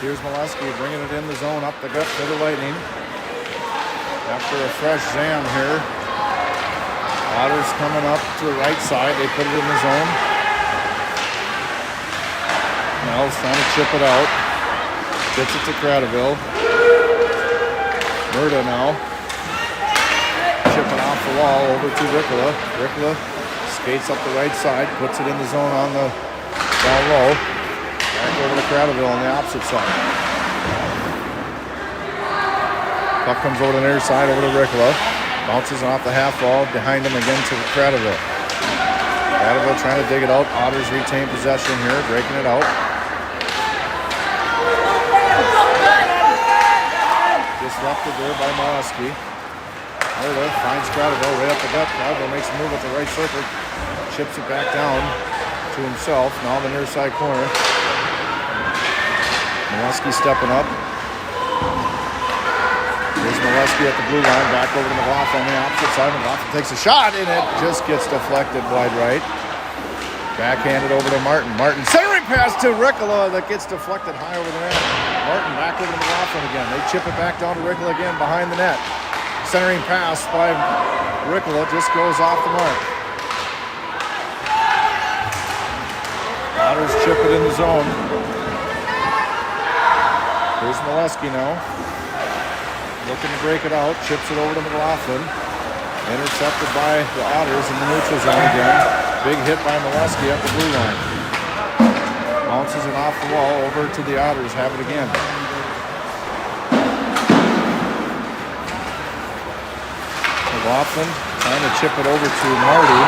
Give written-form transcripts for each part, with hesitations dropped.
Here's Molesky bringing it in the zone up the gut to the Lightning. After a fresh zam here. Otters coming up to the right side. They put it in the zone. Nels trying to chip it out. Gets it to Cradaville. Murda now. Chipping off the wall over to Ricola. Ricola skates up the right side. Puts it in the zone on the down low. Back over to Cradaville on the opposite side. Puck comes over to the near side over to Ricola. Bounces off the half wall, behind him again to Cradaville. Cradaville trying to dig it out. Otters retain possession here, breaking it out. Disrupted there by Molesky. Murda finds Cradaville right up the gut. Cradaville makes a move at the right circle. Chips it back down to himself. Now the near side corner. Molesky stepping up. Here's Molesky at the blue line, back over to McLaughlin on the opposite side. McLaughlin takes a shot, and it just gets deflected wide right. Backhanded over to Martin. Martin centering pass to Ricola that gets deflected high over the net. Martin back over to McLaughlin again. They chip it back down to Ricola again behind the net. Centering pass by Ricola just goes off the mark. Otters chip it in the zone. Here's Molesky now. Looking to break it out, chips it over to McLaughlin. Intercepted by the Otters in the neutral zone again. Big hit by Molesky up the blue line. Bounces it off the wall over to the Otters, have it again. McLaughlin trying to chip it over to Marty.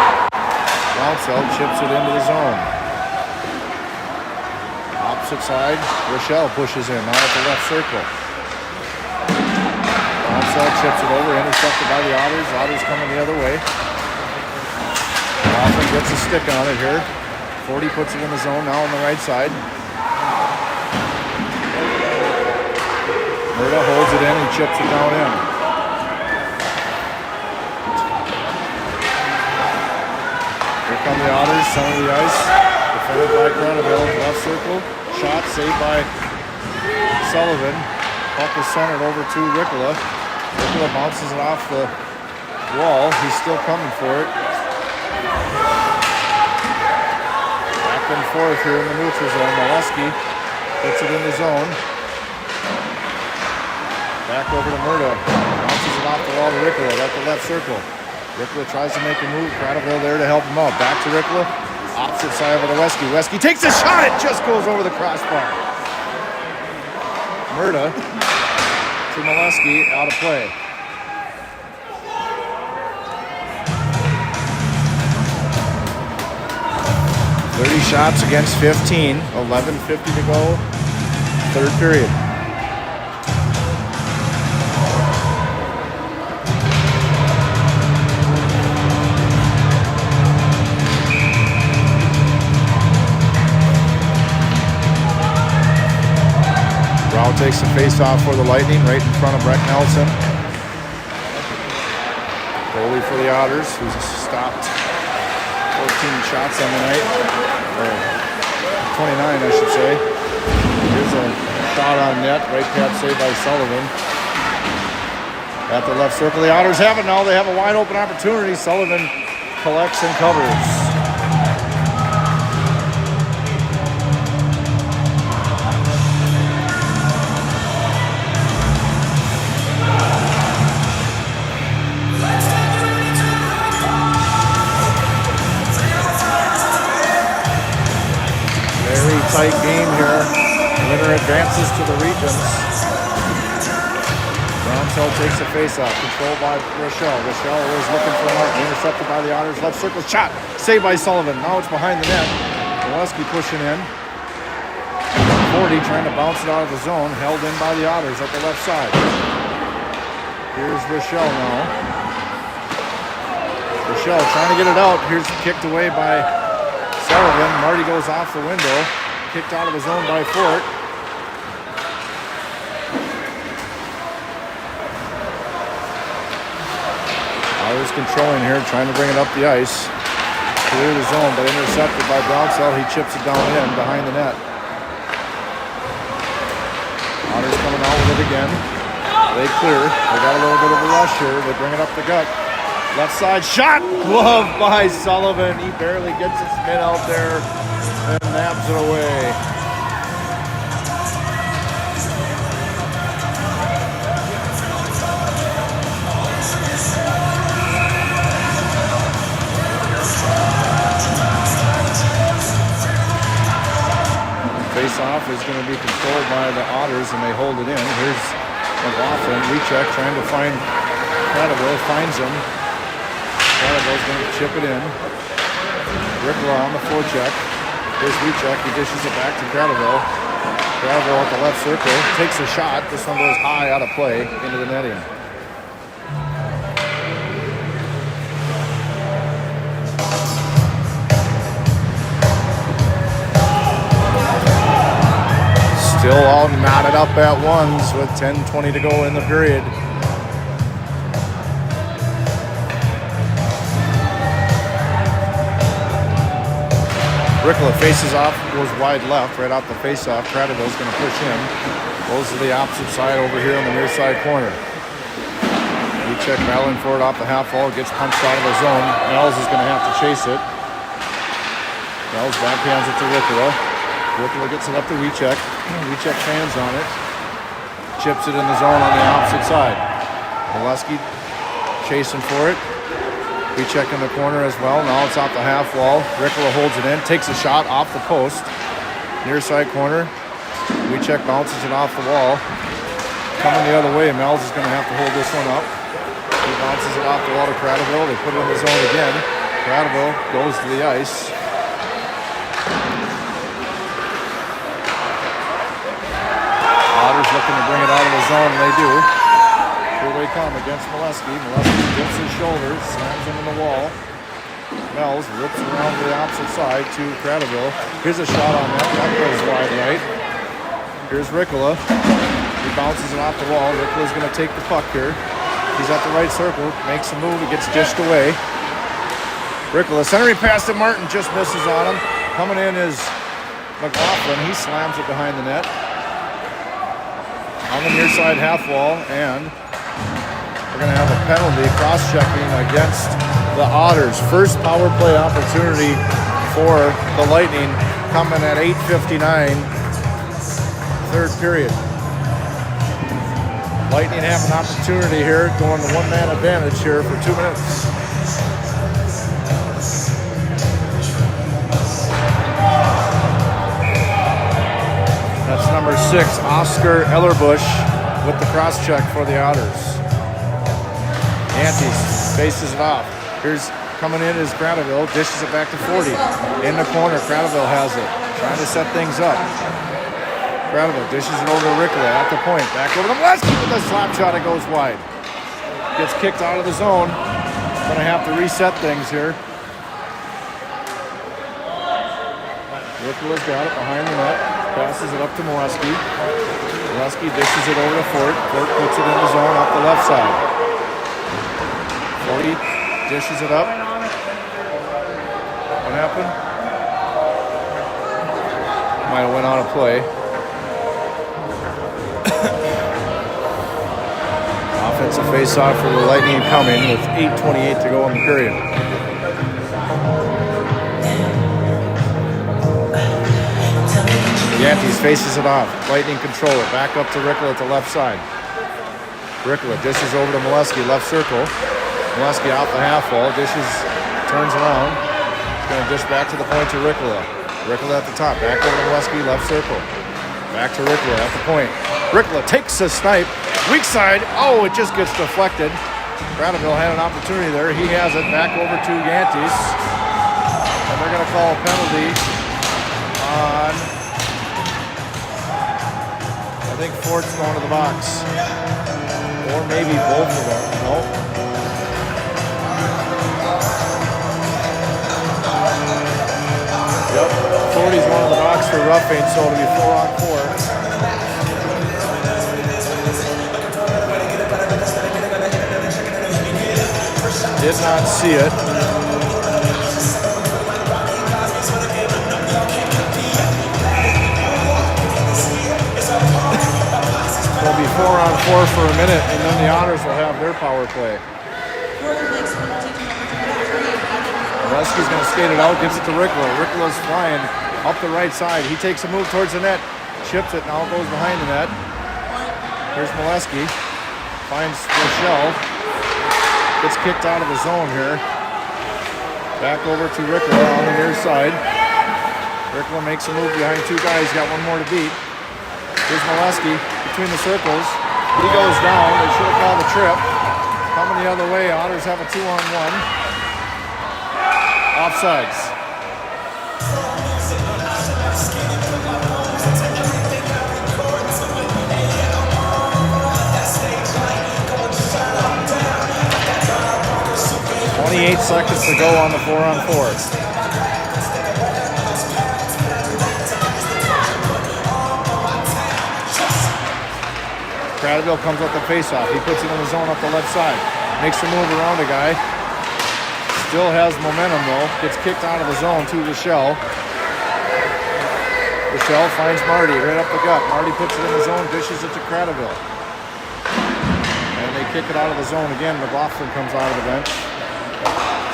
Brownsell chips it into the zone. Opposite side, Rochelle pushes in, now at the left circle. Chips it over, intercepted by the Otters. Otters coming the other way. Laughlin gets a stick on it here. 40 puts it in the zone now on the right side. Murda holds it in and chips it down in. Here come the Otters, center of the ice. Defended by Cradaville, left circle. Shot saved by Sullivan. Puck is centered over to Ricola. Ricola bounces it off the wall. He's still coming for it. Back and forth here in the neutral zone. Molesky puts it in the zone. Back over to Murda. Bounces it off the wall to Ricola at the left circle. Ricola tries to make a move. Cradaville there to help him out. Back to Ricola. Opposite side over to Wesky. Wesky takes a shot. It just goes over the crossbar. Murda to Molesky, out of play. .30 shots against 15. 11:50 to go. Third period. Brown takes the face-off for the Lightning right in front of Breck Nelson. Goalie for the Otters, who's stopped 14 shots on the night. Or 29, I should say. Here's a shot on net, right pad saved by Sullivan. At the left circle, the Otters have it now. They have a wide open opportunity. Sullivan collects and covers. Tight game here. Winner advances to the regions. Brownsell takes the face-off. Controlled by Rochelle. Rochelle is looking for Martin. Intercepted by the Otters. Left circle shot. Saved by Sullivan. Now it's behind the net. Molesky pushing in. 40 trying to bounce it out of the zone. Held in by the Otters at the left side. Here's Rochelle now. Rochelle trying to get it out. Here's kicked away by Sullivan. Marty goes off the window. Kicked out of his own by Fort. Otters controlling here, trying to bring it up the ice. Clear the zone, but intercepted by Brownsell. He chips it down in behind the net. with it again. They clear. They got a little bit of a rush here. They bring it up the gut. Left side shot. Glove by Sullivan. He barely gets his mitt out there and nabs it away. Face-off is going to be controlled by the Otters, and they hold it in. Here's McLaughlin, recheck, trying to find Cradaville, finds him. Cradaville's going to chip it in. Rickler on the forecheck. Here's recheck, he dishes it back to Cradaville. Cradaville at the left circle, takes a shot. This one goes high out of play into the netting. Still all knotted up at ones with 10:20 to go in the period. Rickler faces off, goes wide left, right out the face-off. Cradaville's going to push in. Goes to the opposite side over here on the near side corner. Recheck battling for it off the half wall, gets punched out of the zone. Mells is going to have to chase it. Mells backhands it to Rickler. Rickler gets it up to Recheck. Recheck fans on it. Chips it in the zone on the opposite side. Molesky chasing for it. Recheck in the corner as well. Now it's off the half wall. Rickler holds it in. Takes a shot off the post. Near side corner. Recheck bounces it off the wall. Coming the other way. Mells is going to have to hold this one up. He bounces it off the wall to Cradaville. They put it in the zone again. Cradaville goes to the ice. Looking to bring it out of the zone, and they do. Here they come against Molesky. Molesky dips his shoulders, slams him in the wall. Mells rips around to the opposite side to Cradaville. Here's a shot on that. That goes wide right. Here's Rickler. He bounces it off the wall. Rickler's going to take the puck here. He's at the right circle, makes a move. He gets dished away. Rickler, centering pass to Martin, just misses on him. Coming in is McLaughlin. He slams it behind the net. On the near side half wall, and we're going to have a penalty cross-checking against the Otters. First power play opportunity for the Lightning coming at 8:59, third period. Lightning have an opportunity here, going to one-man advantage here for 2 minutes. That's number 6, Oscar Ellerbush, with the cross-check for the Otters. Antes faces it off. Here's coming in is Cradaville, dishes it back to 40. In the corner, Cradaville has it, trying to set things up. Cradaville dishes it over to Rickler at the point. Back over to Molesky with a slap shot, it goes wide. Gets kicked out of the zone. Gonna have to reset things here. Rickler's got it behind the net. Passes it up to Molesky. Molesky dishes it over to Fort. Fort puts it in the zone off the left side. 40 dishes it up. What happened? Might have went out of play. Offensive face-off for the Lightning coming with 8:28 to go in the period. Yankees faces it off. Lightning control it. Back up to Rickler at the left side. Rickler dishes over to Molesky, left circle. Molesky out the half wall. Dishes, turns around. He's going to dish back to the point to Rickler. Rickler at the top. Back over to Molesky, left circle. Back to Rickler at the point. Rickler takes a snipe. Weak side. Oh, it just gets deflected. Cradaville had an opportunity there. He has it. Back over to Yantes. And they're going to call a penalty on... I think Fort's going to the box. Or maybe both of them. Nope. Yep. 40's going to the box for roughing, so it'll be 4-on-4. Did not see it. It'll be 4-on-4 for a minute, and then the Otters will have their power play. Molesky's going to skate it out, gives it to Rickla. Rickla's flying up the right side. He takes a move towards the net, chips it, now goes behind the net. Here's Molesky, finds Rochelle, gets kicked out of the zone here. Back over to Rickla on the near side. Rickla makes a move behind two guys, got one more to beat. Here's Molesky between the circles. He goes down. They should have called a trip. Coming the other way, Otters have a 2-on-1. Offsides. .28 seconds to go on the 4-on-4. Cradaville comes up the faceoff. He puts it in the zone up the left side. Makes a move around a guy. Still has momentum though. Gets kicked out of the zone to Rochelle. Rochelle finds Marty right up the gut. Marty puts it in the zone, dishes it to Cradaville. And they kick it out of the zone again. McLaughlin comes out of the bench.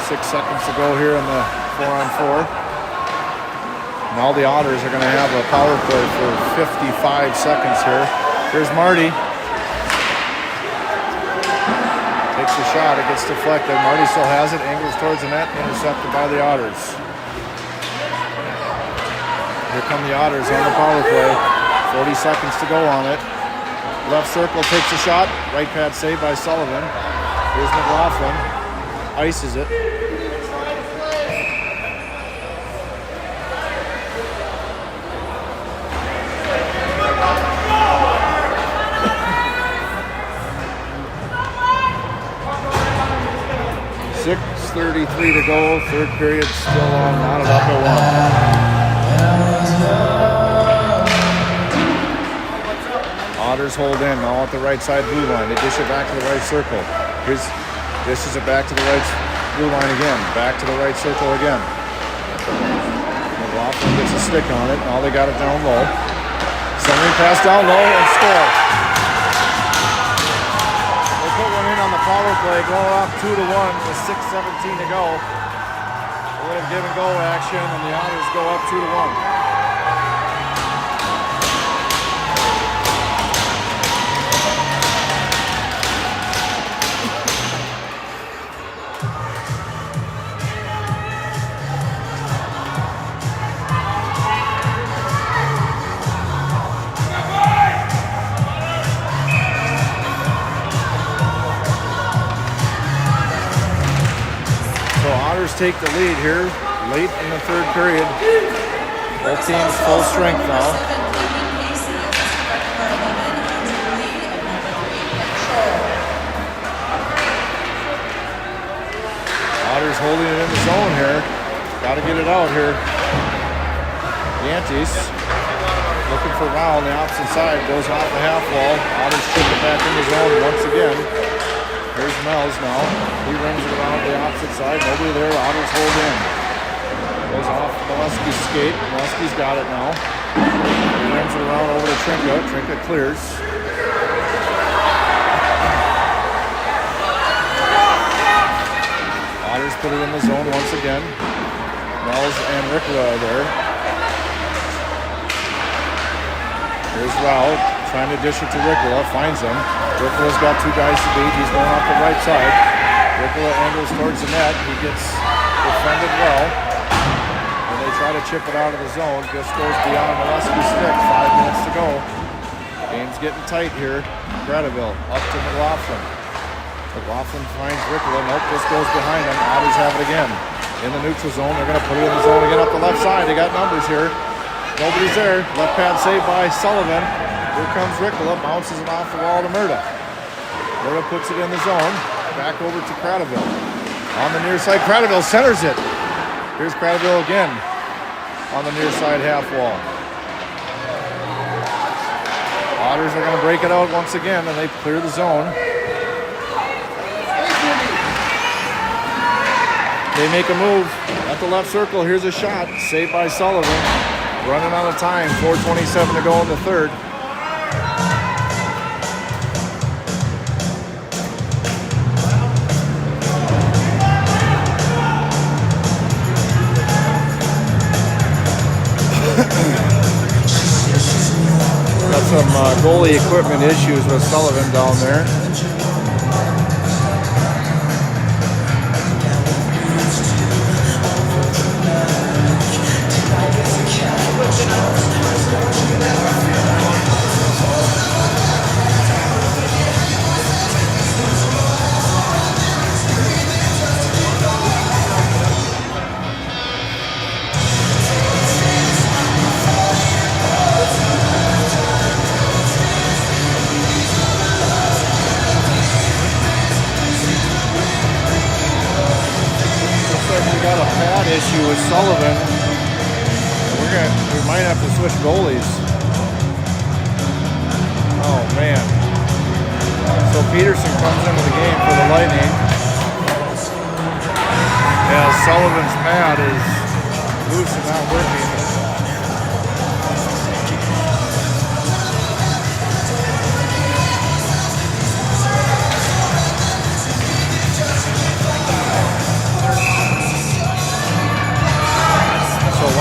6 seconds to go here in the 4-on-4. Now the Otters are going to have a power play for 55 seconds here. Here's Marty. Takes a shot, it gets deflected. Marty still has it, angles towards the net, intercepted by the Otters. Here come the Otters on the power play. 40 seconds to go on it. Left circle takes a shot. Right pad saved by Sullivan. Here's McLaughlin. Ices it. .33 to go, third period still on, knotted up at 1. Otters hold in, now at the right side blue line. They dish it back to the right circle. Dishes it back to the right blue line again. Back to the right circle again. McLaughlin gets a stick on it, now they got it down low. Centering pass down low and score. Put one in on the power play, go up 2-1 with 6:17 to go. A little give and go action, and the Otters go up 2-1. Take the lead here late in the third period. Both teams full strength now. Otters holding it in the zone here. Got to get it out here. Yantes looking for Rao on the opposite side. Goes off the half wall. Otters chip it back in the zone once again. Here's Mells now. He runs it around the opposite side. Nobody there. Otters hold in. Goes off Molesky's skate. Molesky's got it now. He runs it around over to Trinka. Trinka clears. Otters put it in the zone once again. Mells and Rickla are there. Here's Rao trying to dish it to Rickla. Finds him. Rickla's got two guys to beat. He's going off the right side. Rickla angles towards the net. He gets defended well. And they try to chip it out of the zone. Just goes beyond Molesky's stick. 5 minutes to go. Game's getting tight here. Cradaville up to McLaughlin. McLaughlin finds Rickla. Nope, just goes behind him. Otters have it again. In the neutral zone. They're going to put it in the zone again up the left side. They got numbers here. Nobody's there. Left pad saved by Sullivan. Here comes Rickla, bounces it off the wall to Murda. Murda puts it in the zone. Back over to Cradaville. On the near side, Cradaville centers it. Here's Cradaville again on the near side half wall. Otters are going to break it out once again, and they clear the zone. They make a move at the left circle. Here's a shot. Saved by Sullivan. Running out of time. 4:27 to go in the third. goalie equipment issues with Sullivan down there. Issue with Sullivan. We might have to switch goalies. Oh man. So Peterson comes into the game for the Lightning. As Sullivan's pad is loose and not working.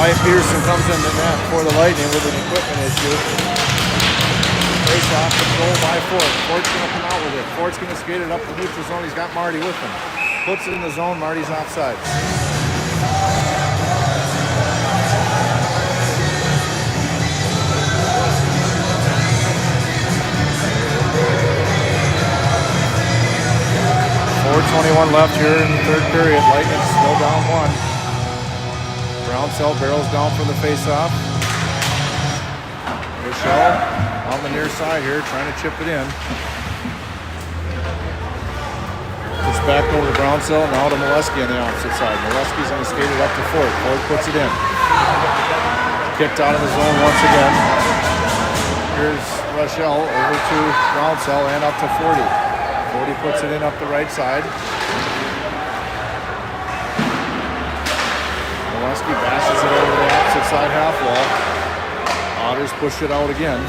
Wyatt Peterson comes in the net for the Lightning with an equipment issue. Face off control by Ford. Ford's going to come out with it. Ford's going to skate it up the neutral zone. He's got Marty with him. Puts it in the zone. Marty's offside. .4:21 left here in the third period. Lightning still down one. Brownsell barrels down for the face-off. Rochelle on the near side here, trying to chip it in. It's back over to Brownsell, now to Molesky on the opposite side. Molesky's going to skate it up to Ford. Ford puts it in. Kicked out of the zone once again. Here's Rochelle over to Brownsell and up to 40. 40 puts it in up the right side. Molesky passes it over the opposite side half wall. Otters push it out again.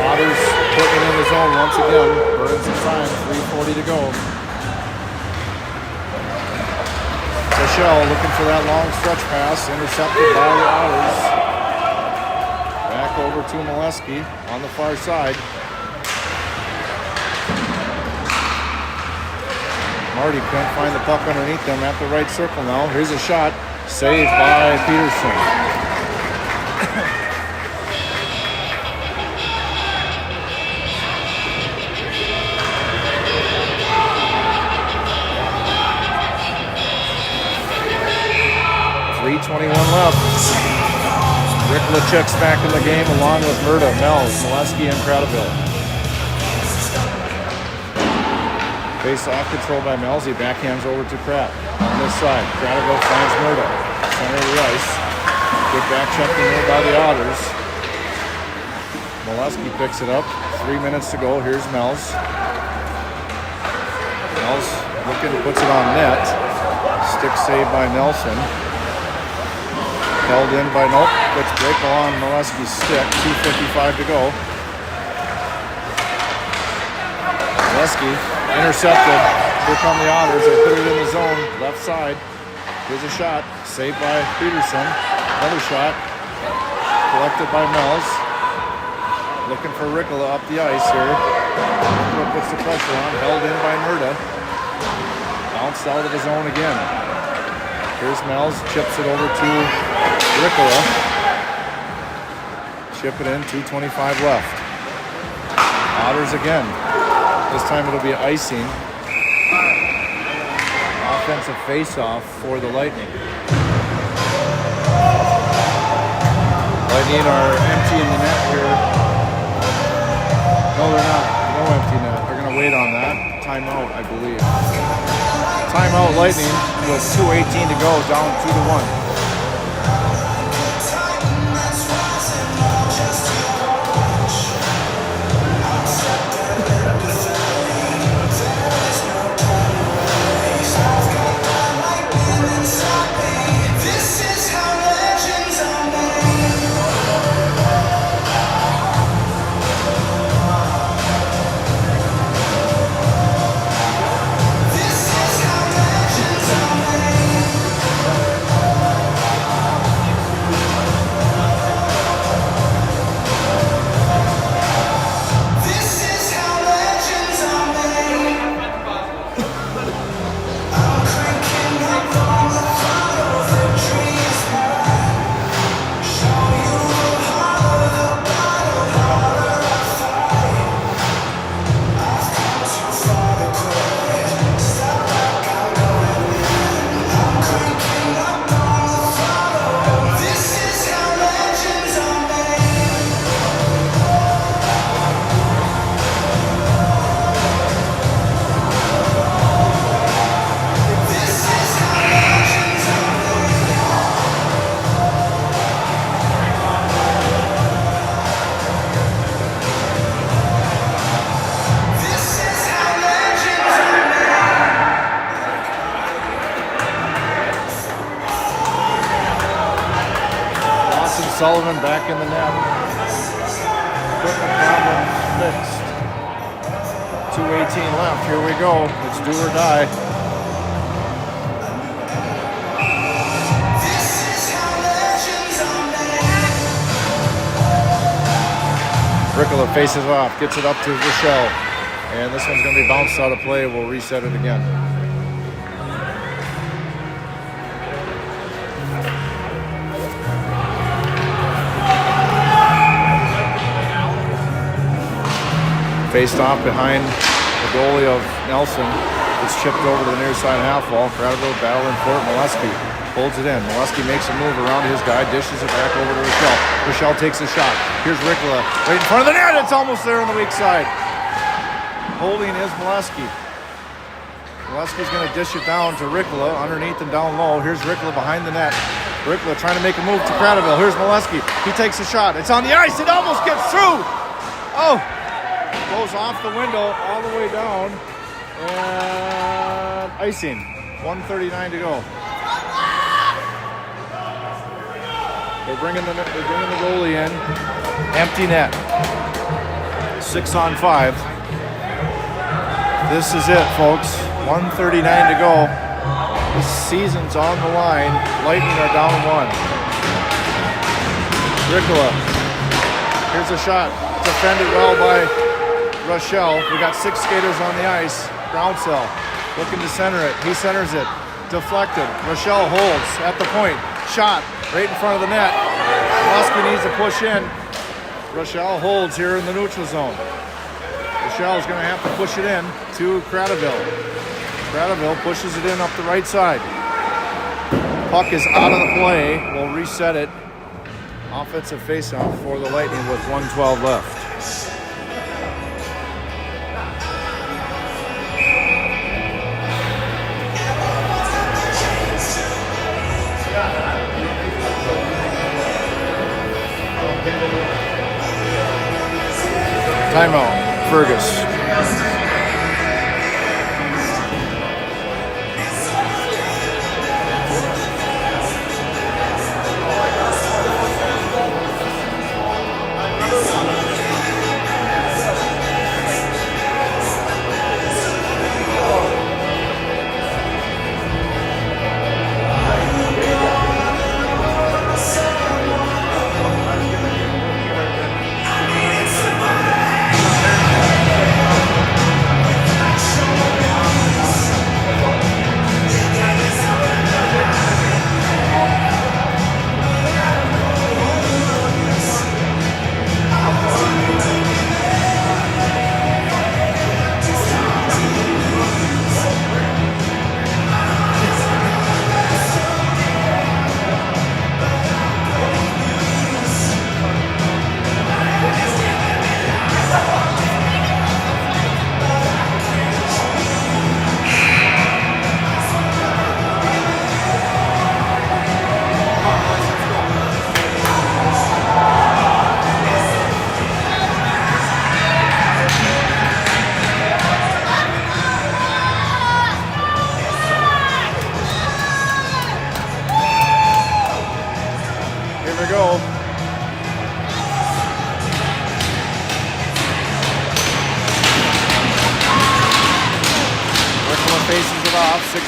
Otters putting it in the zone once again. Burns some time, 3:40 to go. Michelle looking for that long stretch pass, intercepted by the Otters. Back over to Molesky on the far side. Marty can't find the puck underneath them at the right circle now. Here's a shot. Saved by Peterson. .3:21 left. Rick LeChuck's back in the game along with Murda, Mells, Molesky, and Cradaville. Face off control by Melzi, backhands over to Pratt. On this side, Cradaville finds Murda. Center of the ice. Good back check in there by the Otters. Molesky picks it up. 3 minutes to go. Here's Melz. Melz looking, puts it on net. Stick save by Nelson. Held in by Nope. Gets break on Molesky's stick. 2:55 to go. Molesky intercepted. Here come the Otters. They put it in the zone. Left side. Here's a shot. Saved by Peterson. Another shot. Collected by Melz. Looking for Ricola up the ice here. Ricola puts the pressure on. Held in by Murda. Bounced out of the zone again. Here's Melz. Chips it over to Ricola. Chip it in. 2:25 left. Otters again. This time it'll be icing. Offensive face-off for the Lightning. Lightning are emptying the net here. No, they're not. No empty net. They're going to wait on that. Timeout, I believe. Timeout Lightning with 2:18 to go, down 2-1. Sullivan back in the net. Equipment problems fixed. 2:18 left. Here we go. It's do or die. Ricola faces off, gets it up to Rochelle. And this one's going to be bounced out of play. We'll reset it again. Faced off behind the goalie of Nelson. It's chipped over to the near side half wall. Cradaville battling for it. Molesky holds it in. Molesky makes a move around his guy, dishes it back over to Rochelle. Rochelle takes a shot. Here's Ricola right in front of the net. It's almost there on the weak side. Holding is Molesky. Molesky's going to dish it down to Ricola underneath and down low. Here's Ricola behind the net. Ricola trying to make a move to Cradaville. Here's Molesky. He takes a shot. It's on the ice. It almost gets through. Oh! Goes off the window all the way down, and icing. 1:39 to go. They're bringing the goalie in. Empty net. 6 on 5. This is it, folks. 1:39 to go. The season's on the line. Lightning are down 1. Ricola. Here's a shot. Defended well by Rochelle. We got 6 skaters on the ice. Brownsell looking to center it. He centers it. Deflected. Rochelle holds at the point. Shot right in front of the net. Molesky needs to push in. Rochelle holds here in the neutral zone. Rochelle is going to have to push it in to Cradaville. Cradaville pushes it in up the right side. Puck is out of the play. We'll reset it. Offensive faceoff for the Lightning with 1:12 left. Timeout, Fergus.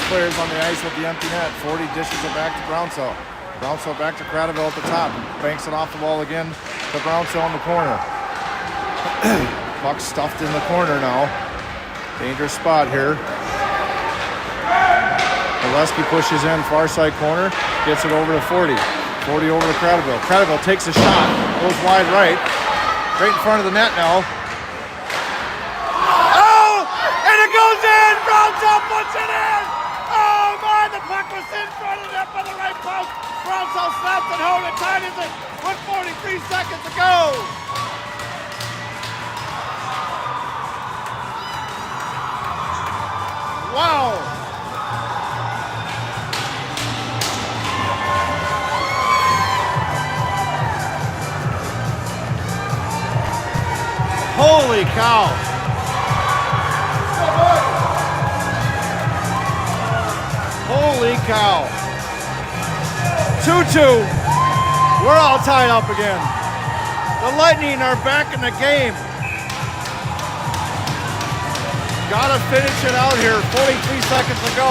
Players on the ice with the empty net. 40 dishes it back to Brownsell. Brownsell back to Cradaville at the top. Banks it off the wall again to Brownsell in the corner. Puck stuffed in the corner now. Dangerous spot here. Molesky pushes in far side corner. Gets it over to 40. 40 over to Cradaville. Cradaville takes a shot. Goes wide right. Right in front of the net now. Oh! And it goes in! Brownsell puts it in! Oh my, the puck was in front of the net by the right post. Brownsell snaps it home and ties it with 43 seconds to go. Wow. Holy cow. Holy cow. 2-2. We're all tied up again. The Lightning are back in the game. Gotta finish it out here. 43 seconds to go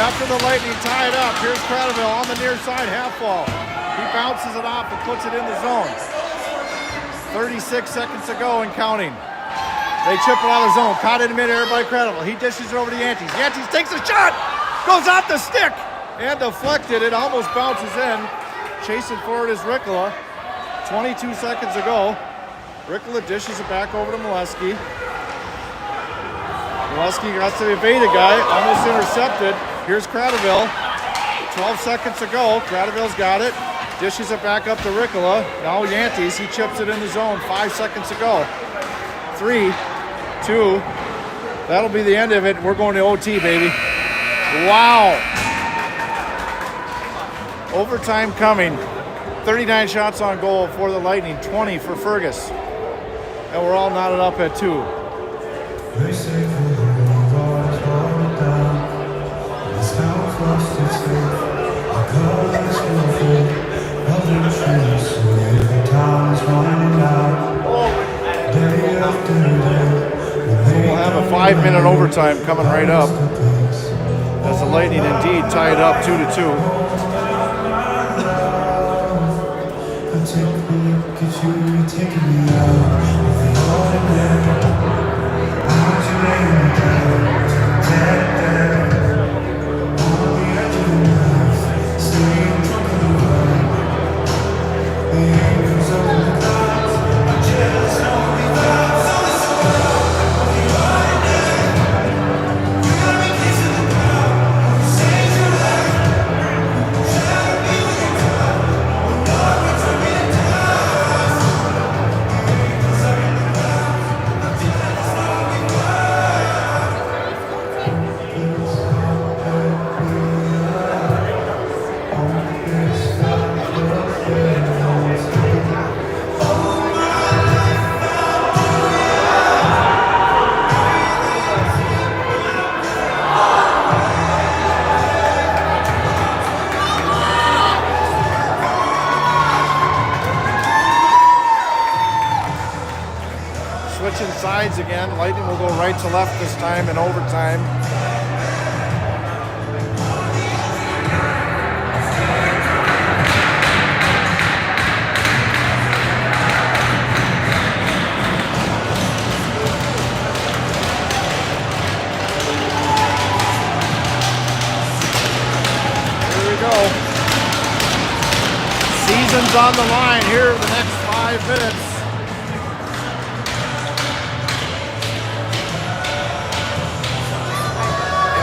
after the Lightning tie it up. Here's Cradaville on the near side, half wall. He bounces it off and puts it in the zone. 36 seconds to go and counting. They chip it out of the zone. Caught in midair by Cradaville. He dishes it over to Yantes. Yantes takes a shot. Goes off the stick and deflected. It almost bounces in. Chasing forward is Ricola. 22 seconds to go. Ricola dishes it back over to Molesky. Molesky got to evade a guy, almost intercepted. Here's Cradaville. 12 seconds to go. Cradaville's got it. Dishes it back up to Ricola. Now Yantes, he chips it in the zone. 5 seconds to go. 3, 2. That'll be the end of it. We're going to OT, baby. Wow. Overtime coming. 39 shots on goal for the Lightning. 20 for Fergus. And we're all knotted up at 2. They say for the world is falling down, this house lost its faith. Our colors will fade, nothing changes. So every time is running out, day after day. We'll have a 5-minute overtime coming right up as the Lightning indeed tie it up 2-2. I take a look at you, you're taking me out of the ordinary. Switching sides again. Lightning will go right to left this time in overtime. Here we go. Season's on the line here in the next 5 minutes.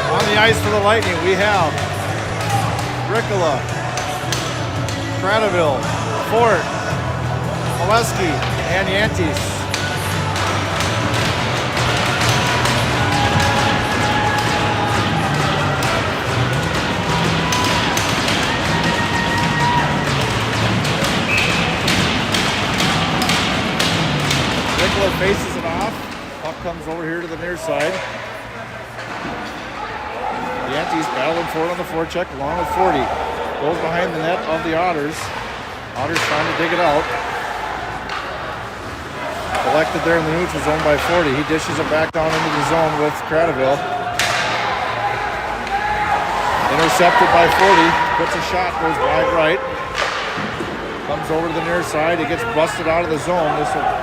On the ice for the Lightning, we have Ricola, Cradaville, Fort, Molesky, and Yantes. Ricola faces it off. Puck comes over here to the near side. Yantes battling for it on the forecheck along with 40. Goes behind the net of the Otters. Otters trying to dig it out. Collected there in the neutral zone by 40. He dishes it back down into the zone with Cradaville. Intercepted by 40. Puts a shot, goes wide right. Comes over to the near side. He gets busted out of the zone.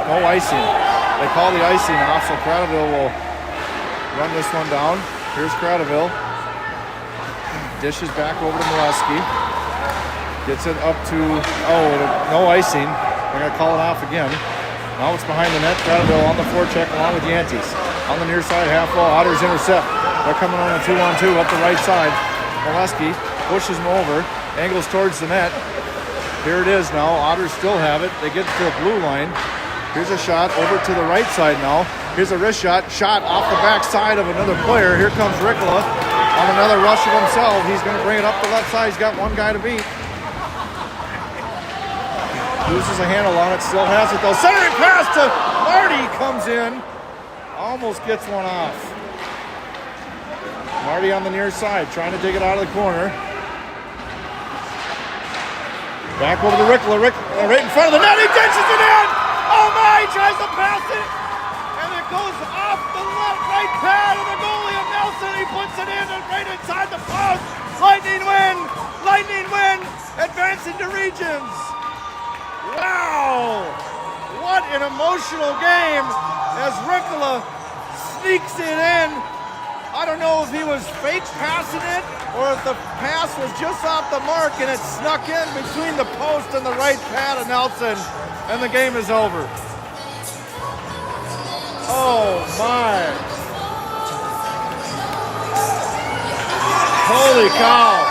No icing. They call the icing off, so Cradaville will run this one down. Here's Cradaville. Dishes back over to Molesky. Gets it up to, no icing. They're going to call it off again. Now it's behind the net. Cradaville on the forecheck along with Yantes. On the near side, half wall. Otters intercept. They're coming on a 2-on-2 up the right side. Molesky pushes him over. Angles towards the net. Here it is now. Otters still have it. They get to the blue line. Here's a shot over to the right side now. Here's a wrist shot. Shot off the back side of another player. Here comes Ricola. On another rush of himself, he's going to bring it up the left side. He's got one guy to beat. Loses a handle on it, still has it though. Centering pass to Marty comes in. Almost gets one off. Marty on the near side, trying to dig it out of the corner. Back over to Rickler. Rickler right in front of the net. He ditches it in. Oh my! He tries to pass it, and it goes off the left right pad of the goalie of Nelson. He puts it in and right inside the post. Lightning win. Lightning win. Advancing to regions. Wow! What an emotional game as Rickler sneaks it in. I don't know if he was fake passing it or if the pass was just off the mark and it snuck in between the post and the right pad of Nelson, and the game is over. Oh my. Holy cow.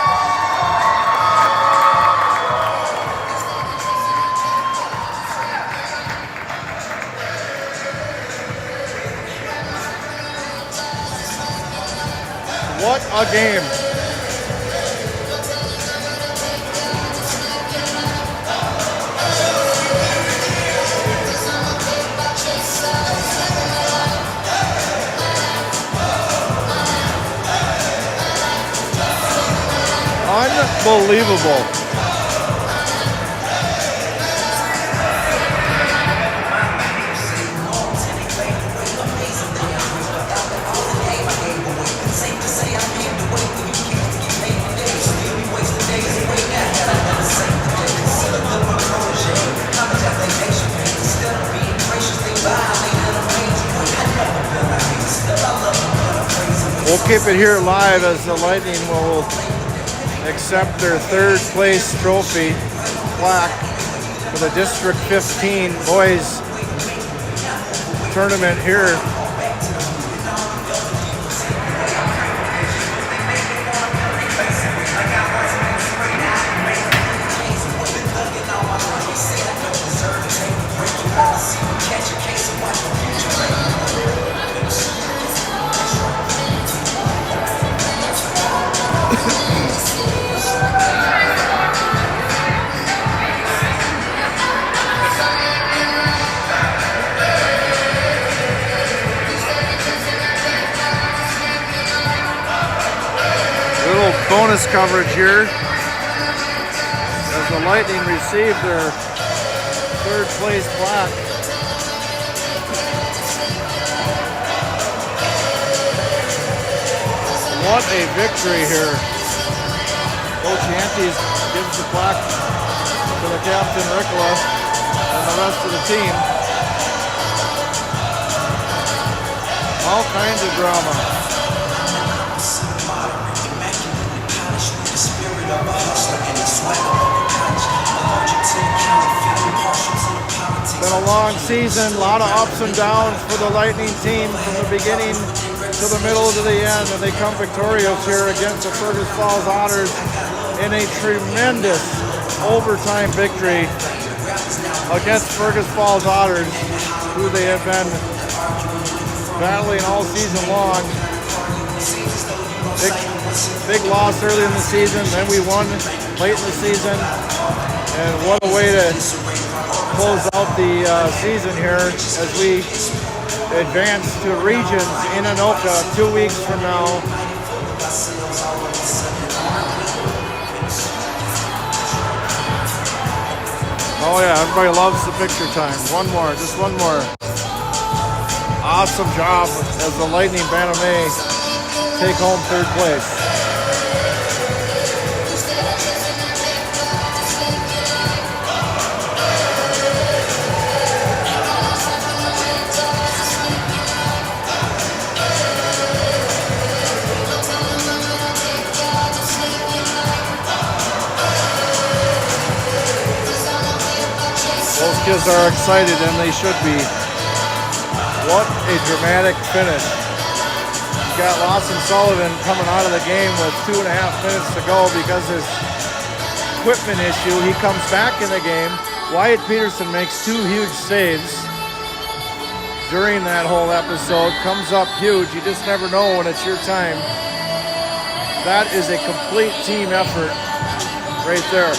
What a game. Unbelievable. We'll keep it here live as the Lightning will accept their third place trophy plaque for the District 15 boys tournament here. Bonus coverage here as the Lightning receive their third place plaque. What a victory here. Coach Yantes gives the plaque to the captain Ricola and the rest of the team. All kinds of drama. Been a long season, a lot of ups and downs for the Lightning team from the beginning to the middle to the end, and they come victorious here against the Fergus Falls Otters in a tremendous overtime victory against Fergus Falls Otters, who they have been battling all season long. Big loss early in the season, then we won late in the season, and what a way to close out the season here as we advance to regions in Anoka 2 weeks from now. Oh yeah, everybody loves the picture time. One more, just one more. Awesome job as the Lightning Bantam take home third place. Those kids are excited, and they should be. What a dramatic finish. You've got Lawson Sullivan coming out of the game with 2.5 minutes to go because of his equipment issue. He comes back in the game. Wyatt Peterson makes 2 huge saves during that whole episode. Comes up huge. You just never know when it's your time. That is a complete team effort right there.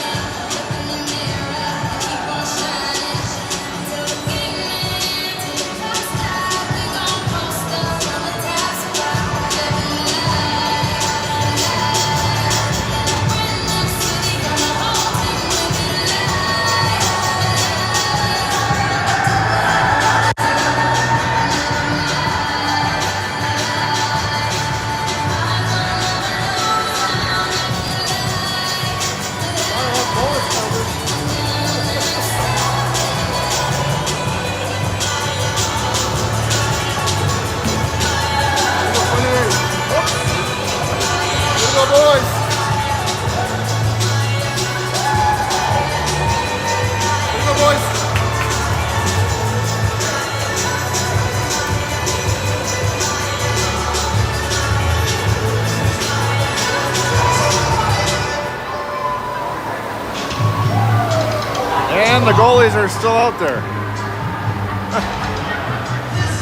the goalies are still out there.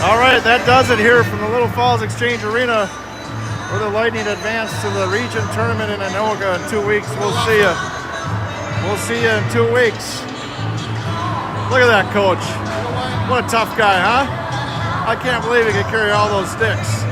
All right, that does it here from the Little Falls Exchange Arena, where the Lightning advance to the region tournament in NLYHA in 2 weeks. We'll see you. We'll see you in 2 weeks. Look at that coach. What a tough guy, huh? I can't believe he could carry all those sticks.